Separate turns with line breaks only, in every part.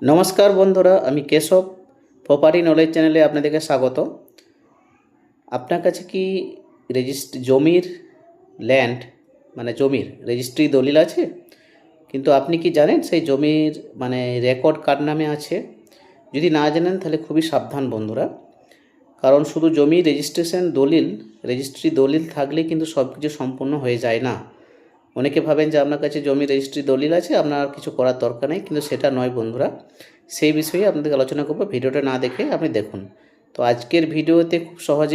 নমস্কার বন্ধুরা, আমি কেশব প্রপার্টি নলেজ চ্যানেলে আপনাদেরকে স্বাগত। আপনার কাছে কি জমির ল্যান্ড মানে জমির রেজিস্ট্রি দলিল আছে, কিন্তু আপনি কি জানেন সেই জমির রেকর্ড কার নামে আছে? যদি না জানেন তাহলে খুবই সাবধান বন্ধুরা, কারণ শুধু জমি রেজিস্ট্রি দলিল থাকলে কিন্তু সব কিছু সম্পূর্ণ হয়ে যায় না। অনেকে ভাবেন যে আপনার কাছে জমি রেজিস্ট্রি দলিল আছে, আপনার আর কিছু করার দরকার নেই, কিন্তু সেটা নয় বন্ধুরা। সেই বিষয়ে আপনাদের আলোচনা করব, ভিডিওটা না দেখে আপনি দেখুন। তো আজকের ভিডিওতে খুব সহজ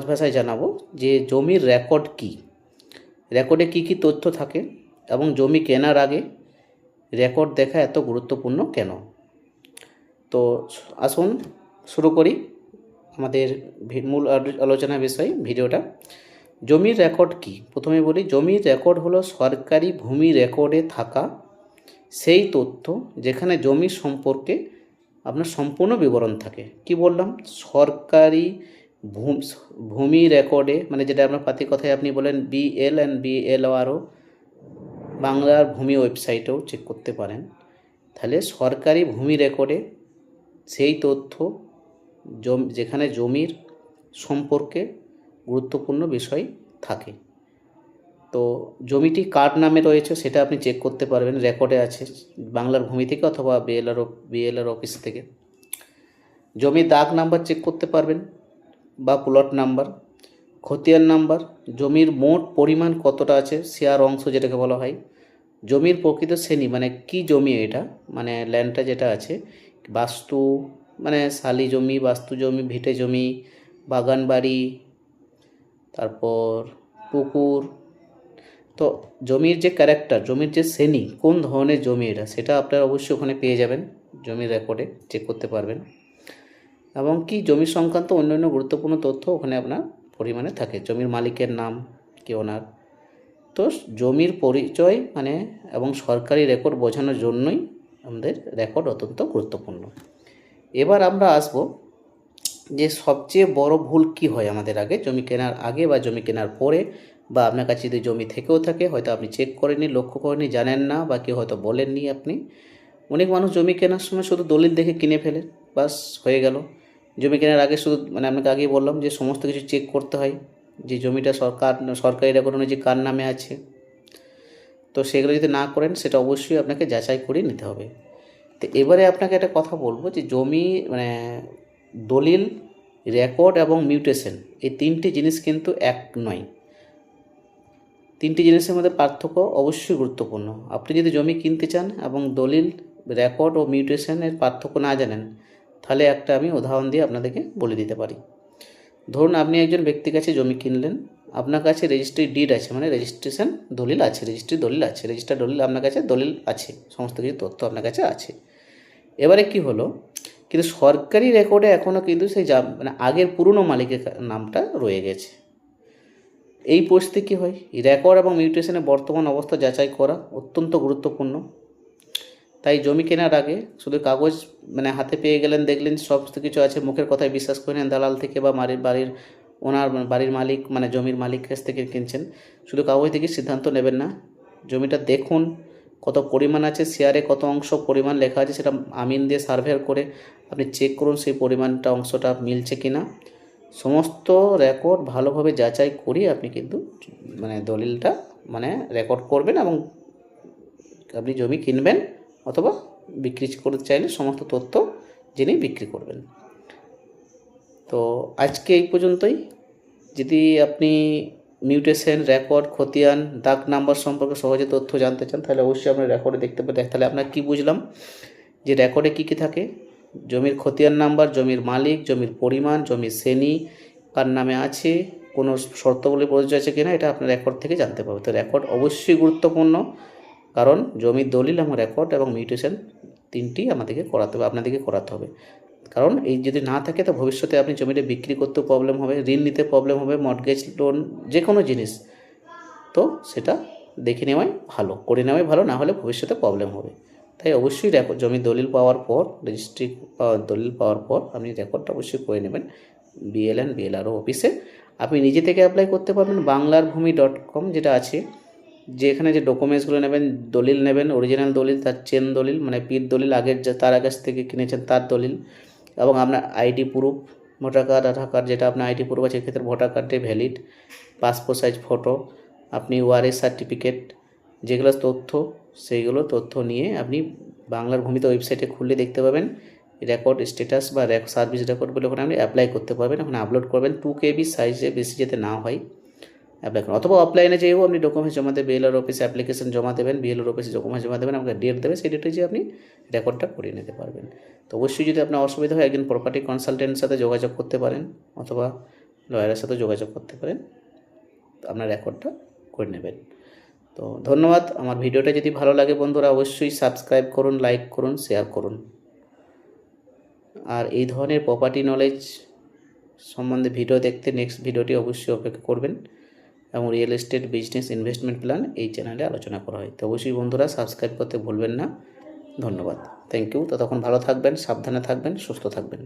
ভাষায় জানাবো যে জমির রেকর্ড কি, রেকর্ডে কি কি তথ্য থাকে এবং জমি কেনার আগে রেকর্ড দেখা এত গুরুত্বপূর্ণ কেন। তো আসুন শুরু করি আমাদের মূল আলোচনা বিষয় ভিডিওটা। জমির রেকর্ড কি? প্রথমে বলি, জমির রেকর্ড হলো সরকারি ভূমি রেকর্ডে থাকা সেই তথ্য যেখানে জমি সম্পর্কে আপনার সম্পূর্ণ বিবরণ থাকে। কি বললাম? সরকারি ভূমি রেকর্ডে, যেটা আপনার পাতি কথায় আপনি বলেন বিএল অ্যান্ড বিএলআরও, বাংলার ভূমি ওয়েবসাইটেও চেক করতে পারেন। তাহলে সরকারি ভূমি রেকর্ডে সেই তথ্য যেখানে জমির সম্পর্কে গুরুত্বপূর্ণ বিষয় থাকে। তো জমিটি কার নামে রয়েছে সেটা আপনি চেক করতে পারবেন, রেকর্ডে আছে বাংলার ভূমি থেকে অথবা বিএলআর অফিস থেকে। জমির দাগ নাম্বার চেক করতে পারবেন বা প্লট নাম্বার। খতিয়ান নাম্বার, জমির মোট পরিমাণ কতটা আছে, শেয়ার অংশ যেটাকে বলা হয়। জমির প্রকৃত শ্রেণী, কি জমি এটা, ল্যান্ডটা যেটা আছে, বাস্তু শালি জমি, বাস্তু জমি, ভিটে জমি, বাগান বাড়ি, তারপর পুকুর। তো জমির যে ক্যারেক্টার, জমির যে শ্রেণী, কোন ধরনের জমি এটা, সেটা আপনারা অবশ্যই ওখানে পেয়ে যাবেন, জমির রেকর্ডে চেক করতে পারবেন। এবং কি জমি সংক্রান্ত অন্যান্য গুরুত্বপূর্ণ তথ্য ওখানে আপনার পরিমাণে থাকে, জমির মালিকের নাম, কি ওনার। তো জমির পরিচয় এবং সরকারি রেকর্ড বোঝানোর জন্যই আমাদের রেকর্ড অত্যন্ত গুরুত্বপূর্ণ। এবার আমরা আসব যে সবচেয়ে বড় ভুল কি হয় আমাদের জমি কেনার আগে বা জমি কেনার পরে, বা আপনার কাছে যদি জমি থেকেও থাকে, হয়তো আপনি চেক করেননি, লক্ষ্য করেননি, জানেন না, বা কেউ হয়তো বলেননি আপনি। অনেক মানুষ জমি কেনার সময় শুধু দলিল দেখে কিনে ফেলে, বাস হয়ে গেল। জমি কেনার আগে শুধু আপনাকে আগেই বললাম যে সমস্ত কিছু চেক করতে হয়, যে জমিটা সরকারি রেকর্ড অনুযায়ী কার নামে আছে। তো সেগুলো যদি না করেন, সেটা অবশ্যই আপনাকে যাচাই করে নিতে হবে। তো এবারে আপনাকে একটা কথা বলবো যে জমি দলিল, রেকর্ড এবং মিউটেশন, এই তিনটি জিনিস কিন্তু এক নয়। তিনটি জিনিসের মধ্যে পার্থক্য অবশ্যই গুরুত্বপূর্ণ। আপনি যদি জমি কিনতে চান এবং দলিল, রেকর্ড ও মিউটেশনের পার্থক্য না জানেন, তাহলে একটা আমি উদাহরণ দিয়ে আপনাদেরকে বলে দিতে পারি। ধরুন আপনি একজন ব্যক্তির কাছে জমি কিনলেন, আপনার কাছে রেজিস্ট্রি ডিড আছে, রেজিস্ট্রেশন দলিল আছে, রেজিস্টার দলিল আপনার কাছে দলিল আছে, সমস্ত কিছু তথ্য আপনার কাছে আছে। এবারে কি হলো, কিন্তু সরকারি রেকর্ডে এখনও কিন্তু সেই আগের পুরনো মালিকের নামটা রয়ে গেছে। এই পরিস্থিতি কী হয়, রেকর্ড এবং মিউটেশনের বর্তমান অবস্থা যাচাই করা অত্যন্ত গুরুত্বপূর্ণ। তাই জমি কেনার আগে শুধু কাগজ হাতে পেয়ে গেলেন, দেখলেন সমস্ত কিছু আছে, মুখের কথায় বিশ্বাস করে নেন দালাল থেকে বা বাড়ির মালিক জমির মালিক কাছ থেকে কিনছেন, শুধু কাগজ থেকে সিদ্ধান্ত নেবেন না। জমিটা দেখুন কত পরিমাণ আছে, শেয়ারে কত অংশ পরিমাণ লেখা আছে, সেটা আমিন দিয়ে সার্ভে করে আপনি চেক করুন সেই পরিমাণটা, অংশটা মিলছে কি না। সমস্ত রেকর্ড ভালোভাবে যাচাই করে আপনি কিন্তু দলিলটা রেকর্ড করবেন এবং আপনি জমি কিনবেন অথবা বিক্রি করতে চাইলে সমস্ত তথ্য জেনে বিক্রি করবেন। তো আজকে এই পর্যন্তই। যদি আপনি মিউটেশন, রেকর্ড, খতিয়ান, দাগ নাম্বার সম্পর্কে সহজে তথ্য জানতে চান, তাহলে অবশ্যই আপনার রেকর্ডে দেখতে পাবেন। তাহলে আপনার কি বুঝলাম যে রেকর্ডে কী কী থাকে, জমির খতিয়ান নাম্বার, জমির মালিক, জমির পরিমাণ, জমির শ্রেণী, কার নামে আছে, কোনো শর্তাবলী প্রযোজ্য আছে কিনা, এটা আপনার রেকর্ড থেকে জানতে পারবে। তো রেকর্ড অবশ্যই গুরুত্বপূর্ণ, কারণ জমির দলিল এবং রেকর্ড এবং মিউটেশন তিনটি আপনাদেরকে করাতে হবে। কারণ এই যদি না থাকে তো ভবিষ্যতে আপনি জমিটা বিক্রি করতেও প্রবলেম হবে, ঋণ নিতে প্রবলেম হবে, মর্টগেজ লোন, যে কোনো জিনিস, তো সেটা দেখে নেওয়াই ভালো, করে নেওয়াই ভালো, না হলে ভবিষ্যতে প্রবলেম হবে। তাই অবশ্যই জমির দলিল পাওয়ার পর, রেজিস্ট্রি দলিল পাওয়ার পর আপনি রেকর্ডটা অবশ্যই করে নেবেন বিএলআরও অফিসে। আপনি নিজে থেকে অ্যাপ্লাই করতে পারবেন বাংলারভূমি.com যেটা আছে, যে এখানে যে ডকুমেন্টসগুলো নেবেন, দলিল নেবেন, অরিজিনাল দলিল, তার চেন দলিল মানে পির দলিল, আগের যে তার কাছ থেকে কিনেছেন তার দলিল, এবং আপনার আইডি প্রুফ, ভোটার কার্ড, আধার কার্ড, যেটা আপনার আইডি প্রুফ আছে সেক্ষেত্রে ভোটার কার্ডে ভ্যালিড, পাসপোর্ট সাইজ ফটো, আপনি ওয়ারেস সার্টিফিকেট, যেগুলো তথ্য সেইগুলো তথ্য নিয়ে আপনি বাংলার ভূমিতে ওয়েবসাইটে খুললে দেখতে পাবেন রেকর্ড স্ট্যাটাস বা সার্ভিস রেকর্ড বলে ওখানে আপনি অ্যাপ্লাই করতে পারবেন। ওখানে আপলোড করবেন 2 KB সাইজে, বেশি যাতে না হয় অ্যাপ্লাই করুন। অথবা অফলাইনে যেয়েও আপনি ডকুমেন্টস জমা দেবেন, বিএলআর অফিসে অ্যাপ্লিকেশন জমা দেবেন, বিএলআর অফিসে ডকুমেন্টস জমা দেবেন, আমাকে ডেট দেবে, সেই ডেটে যে আপনি রেকর্ডটা করিয়ে নিতে পারবেন। তো অবশ্যই যদি আপনার অসুবিধা হয় একজন প্রপার্টি কনসালটেন্টের সাথে যোগাযোগ করতে পারেন, অথবা লয়ারের সাথে যোগাযোগ করতে পারেন, তো আপনার রেকর্ডটা করে নেবেন। তো ধন্যবাদ। আমার ভিডিওটা যদি ভালো লাগে বন্ধুরা অবশ্যই সাবস্ক্রাইব করুন, লাইক করুন, শেয়ার করুন। আর এই ধরনের প্রপার্টি নলেজ সম্বন্ধে ভিডিও দেখতে নেক্সট ভিডিওটি অবশ্যই অপেক্ষা করবেন, এবং real estate, business, investment plan এই চ্যানেলে আলোচনা করা হয়। তো অবশ্যই বন্ধুরা সাবস্ক্রাইব করতে ভুলবেন না। ধন্যবাদ, থ্যাংক ইউ। ততক্ষণ ভালো থাকবেন, সাবধানে থাকবেন, সুস্থ থাকবেন।